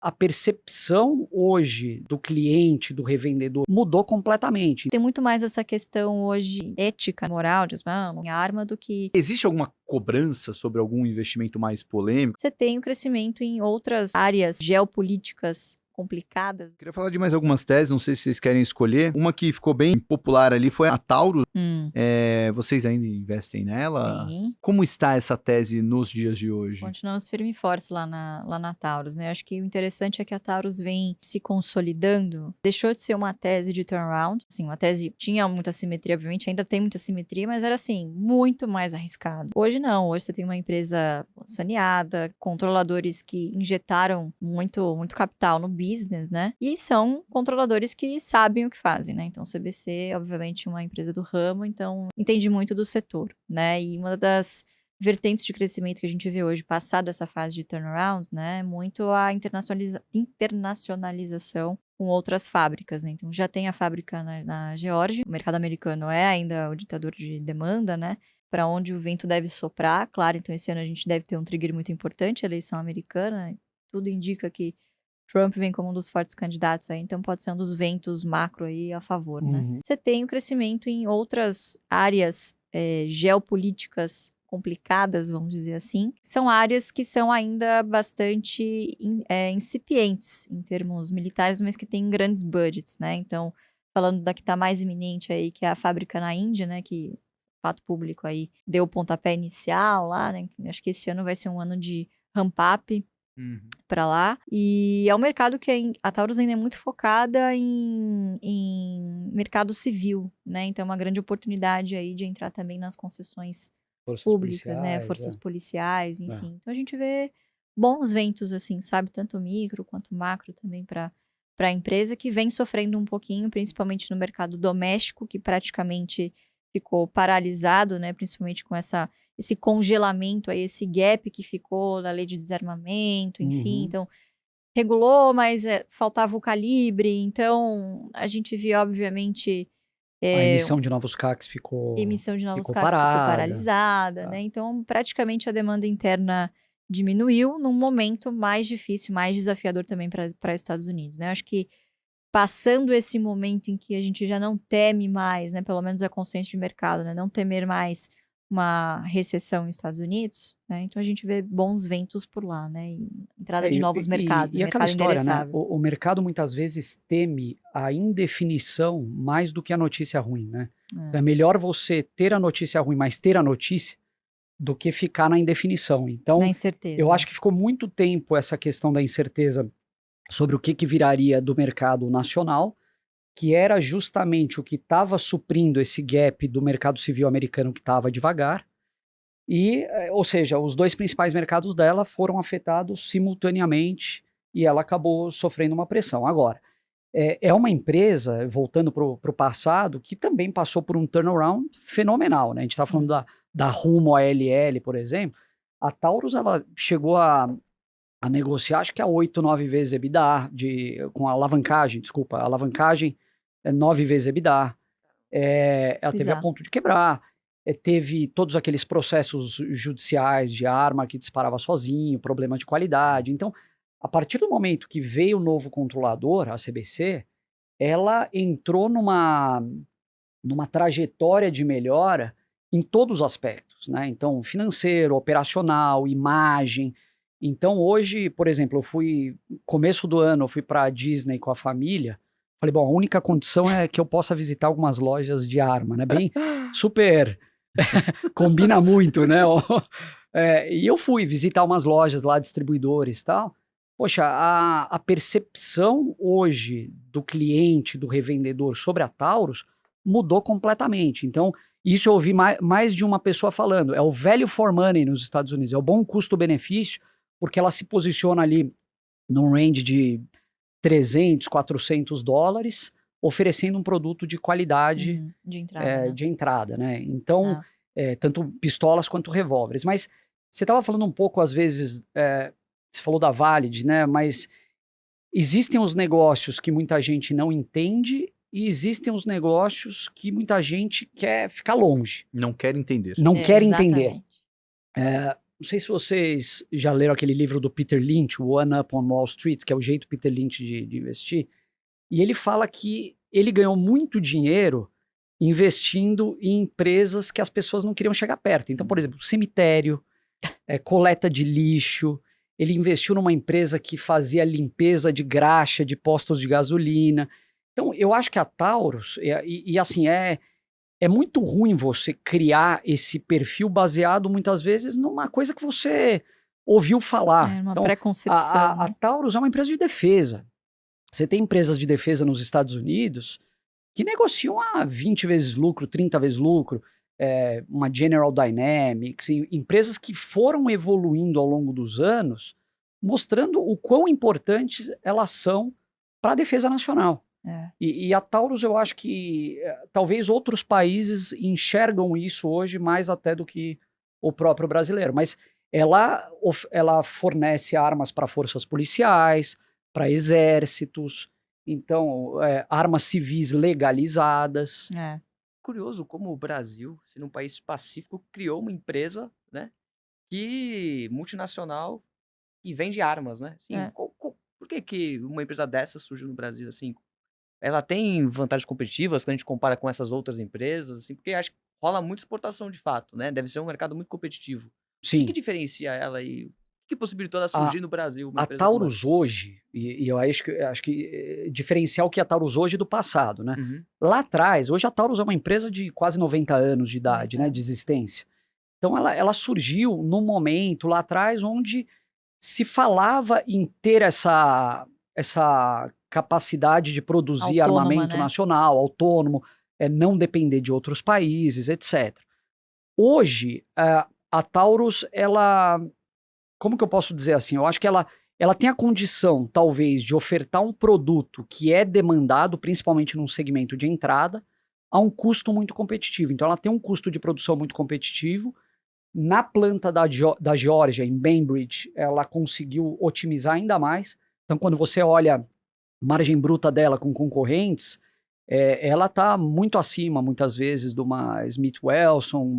a percepção hoje do cliente, do revendedor, mudou completamente. Tem muito mais essa questão hoje ética, moral, de minha arma, do que Existe alguma cobrança sobre algum investimento mais polêmico? você tem o crescimento em outras áreas geopolíticas complicadas. Queria falar de mais algumas teses, não sei se vocês querem escolher. Uma que ficou bem popular ali foi a Taurus. Vocês ainda investem nela? Sim. Como está essa tese nos dias de hoje? Continuamos firmes e fortes lá na Taurus, né? Acho que o interessante é que a Taurus vem se consolidando. Deixou de ser uma tese de turnaround. Assim, uma tese tinha muita simetria, obviamente, ainda tem muita simetria, mas era assim, muito mais arriscado. Hoje não, hoje você tem uma empresa saneada, controladores que injetaram muito capital no business, né? E são controladores que sabem o que fazem, né? Então, o CBC, obviamente, uma empresa do ramo, então entende muito do setor, né? E uma das vertentes de crescimento que a gente vê hoje, passado essa fase de turnaround, né? Muito a internacionalização com outras fábricas, né? Então, já tem a fábrica na Geórgia, o mercado americano é ainda o ditador de demanda, né? Para onde o vento deve soprar, claro, então esse ano a gente deve ter um trigger muito importante, a eleição americana, tudo indica que Trump vem como um dos fortes candidatos aí, então pode ser um dos ventos macro aí a favor, né? Você tem o crescimento em outras áreas geopolíticas complicadas, vamos dizer assim. São áreas que são ainda bastante incipientes em termos militares, mas que têm grandes budgets, né? Então, falando da que está mais iminente aí, que é a fábrica na Índia, né? Que fato público aí deu o pontapé inicial lá, né? Acho que esse ano vai ser um ano de ramp-up para lá. E é um mercado que a Taurus ainda é muito focada em mercado civil, né? Então é uma grande oportunidade aí de entrar também nas concessões públicas, né? Forças policiais, enfim. Então a gente vê bons ventos, assim, sabe? Tanto micro quanto macro também para a empresa, que vem sofrendo um pouquinho, principalmente no mercado doméstico, que praticamente ficou paralisado, né? Principalmente com esse congelamento aí, esse gap que ficou da lei de desarmamento, enfim. Então, regulou, mas faltava o calibre. Então, a gente viu, obviamente... a emissão de novos CACs ficou paralisada, né? Então, praticamente a demanda interna diminuiu num momento mais difícil, mais desafiador também para Estados Unidos, né? Acho que passando esse momento em que a gente já não teme mais, né? Pelo menos a consciência de mercado, né? Não temer mais uma recessão nos Estados Unidos, né? Então a gente vê bons ventos por lá, né? E entrada de novos mercados, e aquela história, né? endereçável. O mercado muitas vezes teme a indefinição mais do que a notícia ruim, né? É melhor você ter a notícia ruim, mas ter a notícia, do que ficar na indefinição. Então, Na incerteza. eu acho que ficou muito tempo essa questão da incerteza sobre o que viraria do mercado nacional, que era justamente o que estava suprindo esse gap do mercado civil americano que estava devagar. E, ou seja, os dois principais mercados dela foram afetados simultaneamente e ela acabou sofrendo uma pressão. Agora, é uma empresa, voltando para o passado, que também passou por um turnaround fenomenal, né? A gente está falando da Rumo ALL, por exemplo. A Taurus, ela chegou a negociar, acho que a 8, 9 vezes EBITDA, com a alavancagem, a alavancagem é 9 vezes EBITDA. Ela teve a ponto de quebrar. Teve todos aqueles processos judiciais de arma que disparava sozinho, problema de qualidade. Então, a partir do momento que veio o novo controlador, a CBC, ela entrou numa trajetória de melhora em todos os aspectos, né? Então, financeiro, operacional, imagem. Então, hoje, por exemplo, começo do ano, eu fui para a Disney com a família. Falei, bom, a única condição é que eu possa visitar algumas lojas de arma, né? Bem, super, combina muito, né? E eu fui visitar umas lojas lá, distribuidores e tal. Poxa, a percepção hoje do cliente, do revendedor sobre a Taurus mudou completamente. Então, isso eu ouvi mais de uma pessoa falando. É o value for money nos Estados Unidos, é o bom custo-benefício, porque ela se posiciona ali num range de 300, 400 dólares, oferecendo um produto de qualidade de entrada, né? Então, tanto pistolas quanto revólveres. Mas você estava falando um pouco, às vezes, você falou da Valid, né? Mas existem os negócios que muita gente não entende e existem os negócios que muita gente quer ficar longe. Não quer entender. Não quer entender. não sei se vocês já leram aquele livro do Peter Lynch, o One Up on Wall Street, que é o jeito Peter Lynch de investir. E ele fala que ele ganhou muito dinheiro investindo em empresas que as pessoas não queriam chegar perto. Então, por exemplo, cemitério, coleta de lixo. Ele investiu numa empresa que fazia limpeza de graxa de postos de gasolina. Então, eu acho que a Taurus, assim, é muito ruim você criar esse perfil baseado, muitas vezes, numa coisa que você ouviu falar. Uma então, preconcepção. A Taurus é uma empresa de defesa. Você tem empresas de defesa nos Estados Unidos que negociam a 20 vezes lucro, 30 vezes lucro, uma General Dynamics, empresas que foram evoluindo ao longo dos anos, mostrando o quão importantes elas são para a defesa nacional. E a Taurus, eu acho que talvez outros países enxergam isso hoje mais até do que o próprio brasileiro. Mas ela fornece armas para forças policiais, para exércitos, então armas civis legalizadas. Curioso como o Brasil, sendo um país pacífico, criou uma empresa, né, multinacional que vende armas, né? Assim, por que uma empresa dessa surgiu no Brasil, assim? Ela tem vantagens competitivas quando a gente compara com essas outras empresas, assim, porque acho que rola muita exportação de fato, né? Deve ser um mercado muito competitivo. Sim. O que diferencia ela e o que possibilitou ela surgir no Brasil? A Taurus hoje, e eu acho que diferenciar o que é a Taurus hoje do passado, né? Lá atrás, hoje a Taurus é uma empresa de quase 90 anos de idade, né, de existência. Então ela surgiu num momento lá atrás onde se falava em ter essa capacidade de produzir armamento nacional, autônomo, não depender de outros países, etc. Hoje, a Taurus, como que eu posso dizer assim? Eu acho que ela tem a condição, talvez, de ofertar um produto que é demandado, principalmente num segmento de entrada, a um custo muito competitivo. Então ela tem um custo de produção muito competitivo. Na planta da Geórgia, em Bainbridge, ela conseguiu otimizar ainda mais. Então quando você olha a margem bruta dela com concorrentes, ela está muito acima, muitas vezes, de uma Smith Wesson,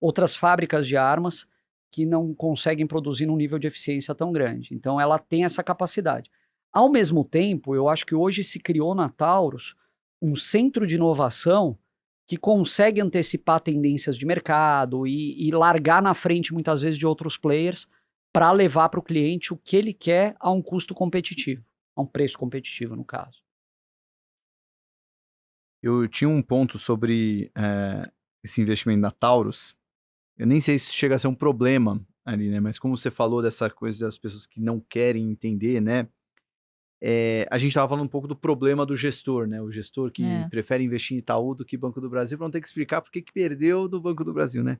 outras fábricas de armas que não conseguem produzir num nível de eficiência tão grande. Então ela tem essa capacidade. Ao mesmo tempo, eu acho que hoje se criou na Taurus um centro de inovação que consegue antecipar tendências de mercado e largar na frente, muitas vezes, de outros players para levar para o cliente o que ele quer a um custo competitivo, a um preço competitivo, no caso. Eu tinha um ponto sobre esse investimento da Taurus. Eu nem sei se chega a ser um problema ali, né? Mas como você falou dessa coisa das pessoas que não querem entender, né? A gente estava falando um pouco do problema do gestor, né? O gestor que prefere investir em Itaú do que Banco do Brasil, para não ter que explicar por que perdeu do Banco do Brasil, né?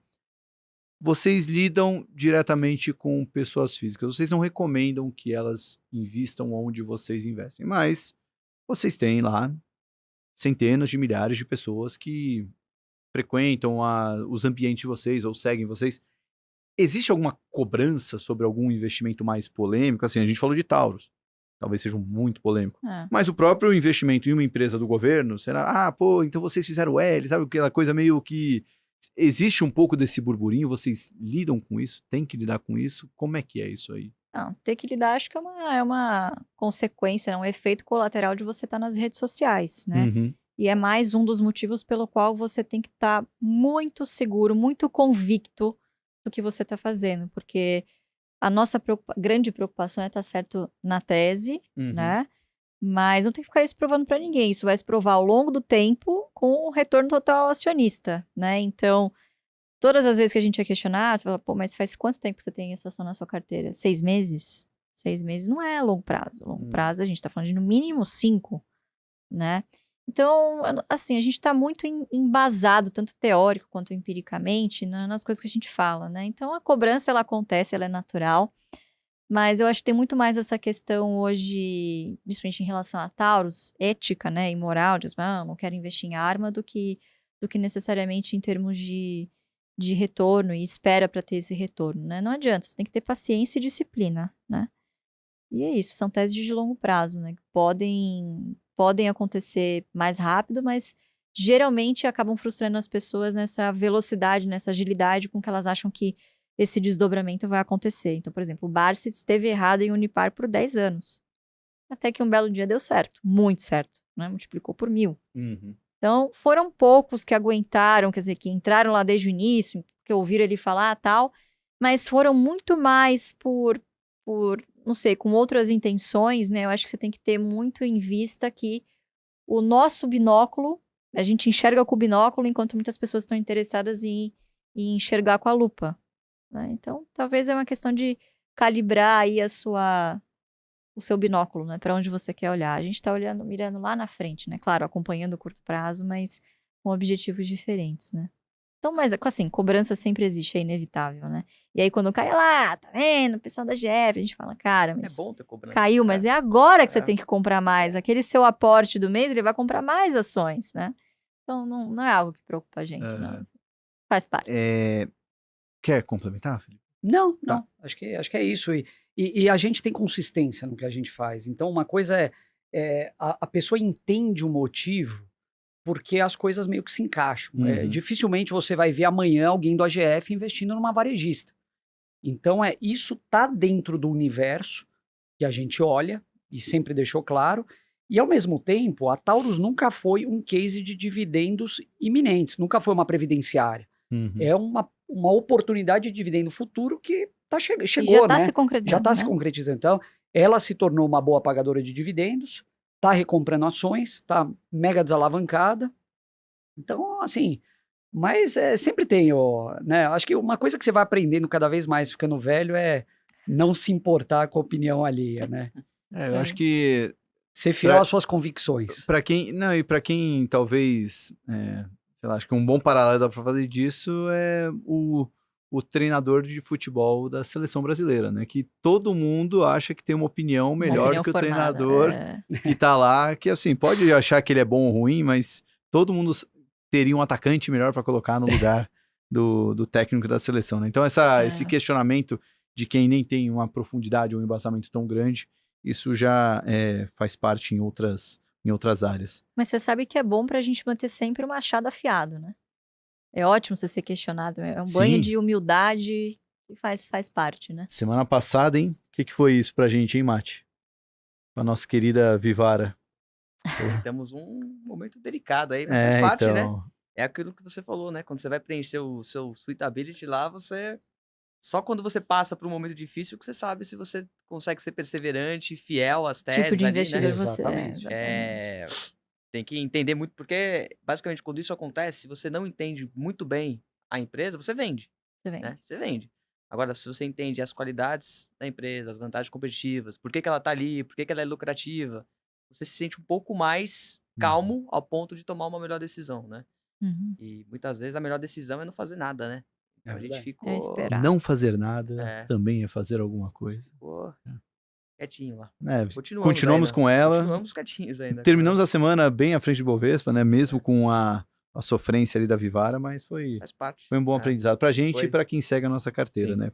Vocês lidam diretamente com pessoas físicas. Vocês não recomendam que elas invistam onde vocês investem, mas vocês têm lá centenas de milhares de pessoas que frequentam os ambientes de vocês ou seguem vocês. Existe alguma cobrança sobre algum investimento mais polêmico? Assim, a gente falou de Taurus. Talvez seja muito polêmico. Mas o próprio investimento em uma empresa do governo, será, então vocês fizeram L, sabe aquela coisa meio que... Existe um pouco desse burburinho, vocês lidam com isso? Tem que lidar com isso? Como é que é isso aí? Não, ter que lidar acho que é uma consequência, um efeito colateral de você estar nas redes sociais, né? E é mais um dos motivos pelo qual você tem que estar muito seguro, muito convicto do que você está fazendo, porque a nossa grande preocupação é estar certo na tese, né? Mas não tem que ficar isso provando para ninguém. Isso vai se provar ao longo do tempo com o retorno total ao acionista, né? Então, todas as vezes que a gente é questionado, você fala, pô, mas faz quanto tempo você tem essa ação na sua carteira? 6 meses? 6 meses não é longo prazo. Longo prazo a gente está falando de no mínimo 5, né? Então, assim, a gente está muito embasado, tanto teórico quanto empiricamente, nas coisas que a gente fala, né? Então, a cobrança, ela acontece, ela é natural. Mas eu acho que tem muito mais essa questão hoje, principalmente em relação a Taurus, ética, né, e moral, de não quero investir em arma, do que necessariamente em termos de retorno e espera para ter esse retorno, né? Não adianta, você tem que ter paciência e disciplina, né? E é isso, são teses de longo prazo, né? Que podem acontecer mais rápido, mas geralmente acabam frustrando as pessoas nessa velocidade, nessa agilidade com que elas acham que esse desdobramento vai acontecer. Então, por exemplo, o Barsi esteve errado em Unipar por 10 anos. Até que um belo dia deu certo, muito certo, né? Multiplicou por 1000. Uhum. Então, foram poucos que aguentaram, quer dizer, que entraram lá desde o início, que ouviram ele falar tal, mas foram muito mais por, não sei, com outras intenções, né? Eu acho que você tem que ter muito em vista que o nosso binóculo, a gente enxerga com o binóculo, enquanto muitas pessoas estão interessadas em enxergar com a lupa, né? Então, talvez é uma questão de calibrar aí o seu binóculo, né? Para onde você quer olhar. A gente está mirando lá na frente, né? Claro, acompanhando o curto prazo, mas com objetivos diferentes, né? Então, mas assim, cobrança sempre existe, é inevitável, né? E aí, quando cai lá, tá vendo? O pessoal da GF, a gente fala, cara, É mas bom ter cobrança. caiu, mas é agora que você É. tem que comprar mais. Aquele seu aporte do mês, ele vai comprar mais ações, né? Então, não é algo que preocupa a gente, não. Faz parte. Quer complementar, Felipe? Não, Tá. não. Acho que é isso. E a gente tem consistência no que a gente faz. Então, uma coisa a pessoa entende o motivo porque as coisas meio que se encaixam. Uhum. Dificilmente você vai ver amanhã alguém do AGF investindo numa varejista. Então, isso tá dentro do universo que a gente olha e sempre deixou claro. E, ao mesmo tempo, a Taurus nunca foi um case de dividendos iminentes, nunca foi uma previdenciária. Uhum. É uma oportunidade de dividendo futuro que chegou, E já está né? se concretizando, Já está se né? concretizando. Então, ela se tornou uma boa pagadora de dividendos, está recomprando ações, está mega desalavancada. Então, assim, mas sempre tem, né? Acho que uma coisa que você vai aprendendo cada vez mais ficando velho é não se importar com a opinião alheia, né? Eu acho que Ser fiel às suas convicções. para quem talvez, sei lá, acho que um bom paralelo dá para fazer disso é o treinador de futebol da seleção brasileira, né? Que todo mundo acha que tem uma opinião melhor do que o formada, treinador que tá lá, que assim, pode achar que ele é bom ou ruim, mas todo mundo teria um atacante melhor para colocar no lugar do técnico da seleção, né? Então esse questionamento de quem nem tem uma profundidade ou um embasamento tão grande, isso já faz parte em outras áreas. Mas você sabe que é bom pra gente manter sempre o machado afiado, né? É ótimo você ser questionado. É um banho de humildade que faz parte, né? Semana passada, hein? O que foi isso pra gente, hein, Mate? A nossa querida Vivara. Temos um momento delicado aí, mas faz parte, então... né? É aquilo que você falou, né? Quando você vai preencher o seu suitability lá, só quando você passa por um momento difícil que você sabe se você consegue ser perseverante, fiel às teses Tipo de ali, investidor né? você é. Exatamente. Tem que entender muito, porque basicamente quando isso acontece, se você não entende muito bem a empresa, você vende, Você vem. né? Você vende. Agora, se você entende as qualidades da empresa, as vantagens competitivas, por que ela tá ali, por que ela é lucrativa, você se sente um pouco mais calmo ao ponto de tomar uma melhor decisão, né? Uhum. E muitas vezes a melhor decisão é não fazer nada, né? Então a gente verdade. ficou, É esperar. Não fazer nada também é fazer alguma coisa. ficou quietinho lá. Continuamos ainda. com ela. Continuamos quietinhos ainda. Terminamos a semana bem à frente de Bovespa, né? Mesmo com a sofrência ali da Vivara, mas foi Faz parte. um bom aprendizado pra gente Foi. e pra quem segue a nossa carteira, Sim. né?